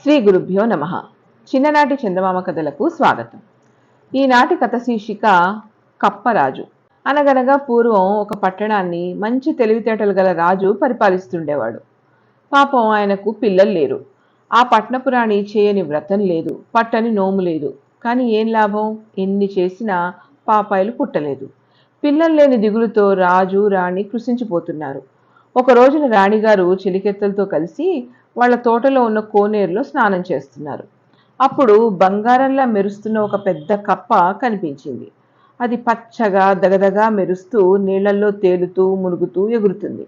శ్రీ గురుభ్యో నమః. చిన్ననాటి చందమామ కథలకు స్వాగతం. ఈనాటి కథ శీర్షిక కప్పరాజు. అనగనగా పూర్వం ఒక పట్టణాన్ని మంచి తెలివితేటలు గల రాజు పరిపాలిస్తుండేవాడు. పాపం ఆయనకు పిల్లలు లేరు. ఆ పట్టణపురాణి చేయని వ్రతం లేదు, పట్టని నోము లేదు. కానీ ఏం లాభం? ఎన్ని చేసినా పాపాయిలు పుట్టలేదు. పిల్లలు లేని దిగులుతో రాజు రాణి కృషించిపోతున్నారు. ఒక రోజున రాణిగారు చెలికెత్తలతో కలిసి వాళ్ళ తోటలో ఉన్న కోనేరులో స్నానం చేస్తున్నారు. అప్పుడు బంగారంలా మెరుస్తున్న ఒక పెద్ద కప్ప కనిపించింది. అది పచ్చగా దగదగా మెరుస్తూ నీళ్లల్లో తేలుతూ మునుగుతూ ఎగురుతుంది.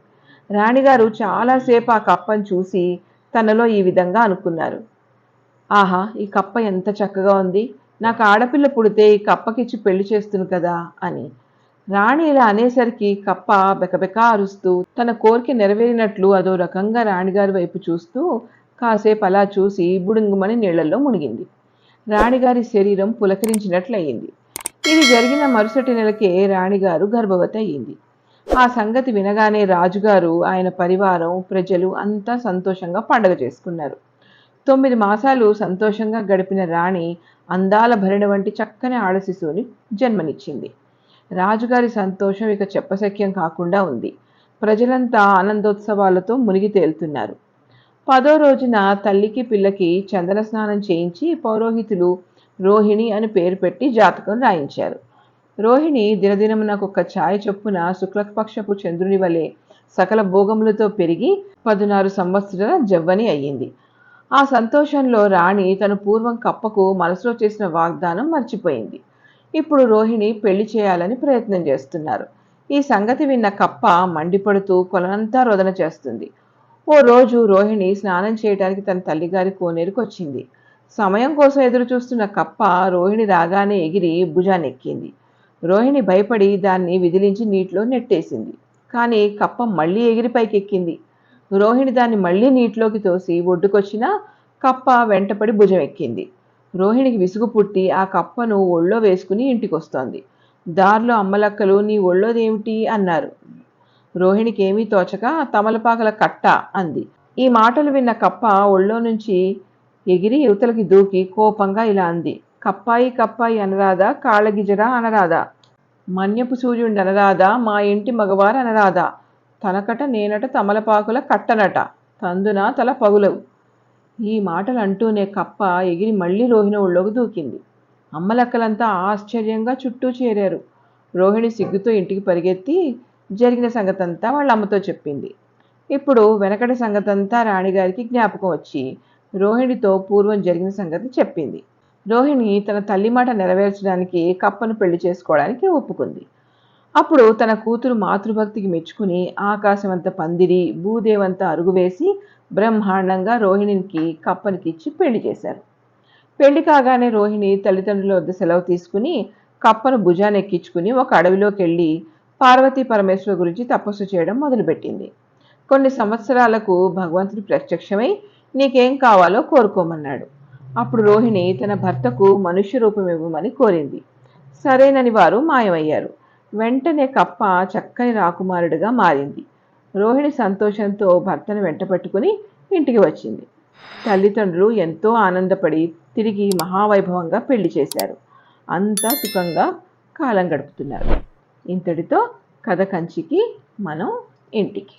రాణిగారు చాలాసేపు ఆ కప్పను చూసి తనలో ఈ విధంగా అనుకున్నారు. ఆహా, ఈ కప్ప ఎంత చక్కగా ఉంది! నాకు ఆడపిల్ల పుడితే ఈ కప్పకిచ్చి పెళ్లి చేస్తును కదా అని. రాణి ఇలా అనేసరికి కప్ప బెకబెకా అరుస్తూ తన కోరిక నెరవేరినట్లు అదో రకంగా రాణిగారి వైపు చూస్తూ కాసేపు అలా చూసి బుడుంగుమని నీళ్లలో మునిగింది. రాణిగారి శరీరం పులకరించినట్లయింది. ఇది జరిగిన మరుసటి నెలకే రాణిగారు గర్భవతి అయ్యింది. ఆ సంగతి వినగానే రాజుగారు, ఆయన పరివారం, ప్రజలు అంతా సంతోషంగా పండగ చేసుకున్నారు. 9 మాసాలు సంతోషంగా గడిపిన రాణి అందాల భరిణ వంటి చక్కని ఆడశిశువుని జన్మనిచ్చింది. రాజుగారి సంతోషం ఇక చెప్పశక్యం కాకుండా ఉంది. ప్రజలంతా ఆనందోత్సవాలతో మునిగి తేలుతున్నారు. 10వ రోజున తల్లికి పిల్లకి చందన స్నానం చేయించి పౌరోహితులు రోహిణి అని పేరు పెట్టి జాతకం రాయించారు. రోహిణి దినదినమునకొక ఛాయ చొప్పున శుక్లపక్షపు చంద్రుని వలె సకల భోగములతో పెరిగి 16 సంవత్సరాల జవ్వని అయ్యింది. ఆ సంతోషంలో రాణి తను పూర్వం కప్పకు మనసులో చేసిన వాగ్దానం మర్చిపోయింది. ఇప్పుడు రోహిణి పెళ్లి చేయాలని ప్రయత్నం చేస్తున్నారు. ఈ సంగతి విన్న కప్ప మండిపడుతూ కొలనంతా రోదన చేస్తుంది. ఓ రోజు రోహిణి స్నానం చేయడానికి తన తల్లిగారి కోనేరుకు వచ్చింది. సమయం కోసం ఎదురు చూస్తున్న కప్ప రోహిణి రాగానే ఎగిరి భుజానెక్కింది. రోహిణి భయపడి దాన్ని విదిలించి నీటిలో నెట్టేసింది. కానీ కప్ప మళ్ళీ ఎగిరి పైకెక్కింది. రోహిణి దాన్ని మళ్ళీ నీటిలోకి తోసి ఒడ్డుకొచ్చినా కప్ప వెంటపడి భుజం ఎక్కింది. రోహిణికి విసుగు పుట్టి ఆ కప్పను ఒళ్ళో వేసుకుని ఇంటికొస్తోంది. దారిలో అమ్మలక్కలు, నీ ఒళ్ళోదేమిటి అన్నారు. రోహిణికి ఏమీ తోచక తమలపాకల కట్ట అంది. ఈ మాటలు విన్న కప్ప ఒళ్ళో నుంచి ఎగిరి యువతలకి దూకి కోపంగా ఇలా అంది. కప్పాయి కప్పాయి అనరాదా, కాళ్ళగిజరా అనరాదా, మన్యపు సూర్యుడు అనరాదా, మా ఇంటి మగవారు అనరాదా, తనకట నేనట తమలపాకుల కట్టనట, తందున తల పగులవు. ఈ మాటలు అంటూనే కప్ప ఎగిరి మళ్ళీ రోహిణి ఒళ్ళోకి దూకింది. అమ్మలక్కలంతా ఆశ్చర్యంగా చుట్టూ చేరారు. రోహిణి సిగ్గుతో ఇంటికి పరిగెత్తి జరిగిన సంగతంతా వాళ్ళ అమ్మతో చెప్పింది. ఇప్పుడు వెనకటి సంగతంతా రాణిగారికి జ్ఞాపకం వచ్చి రోహిణితో పూర్వం జరిగిన సంగతి చెప్పింది. రోహిణి తన తల్లి మాట నెరవేర్చడానికి కప్పను పెళ్లి చేసుకోవడానికి ఒప్పుకుంది. అప్పుడు తన కూతురు మాతృభక్తికి మెచ్చుకుని ఆకాశమంత పందిరి, భూదేవంత అరుగువేసి బ్రహ్మాండంగా రోహిణికి కప్పనికిచ్చి పెళ్లి చేశారు. పెళ్లి కాగానే రోహిణి తల్లిదండ్రుల వద్ద సెలవు తీసుకుని కప్పను భుజానెక్కించుకుని ఒక అడవిలోకి వెళ్ళి పార్వతీ పరమేశ్వరు గురించి తపస్సు చేయడం మొదలుపెట్టింది. కొన్ని సంవత్సరాలకు భగవంతుడి ప్రత్యక్షమై నీకేం కావాలో కోరుకోమన్నాడు. అప్పుడు రోహిణి తన భర్తకు మనుష్య రూపం ఇవ్వమని కోరింది. సరేనని వారు మాయమయ్యారు. వెంటనే కప్ప చక్కని రాకుమారుడిగా మారింది. రోహిణి సంతోషంతో భర్తను వెంట పెట్టుకుని ఇంటికి వచ్చింది. తల్లిదండ్రులు ఎంతో ఆనందపడి తిరిగి మహావైభవంగా పెళ్లి చేశారు. అంతా సుఖంగా కాలం గడుపుతున్నారు. ఇంతటితో కథ కంచికి, మనం ఇంటికి.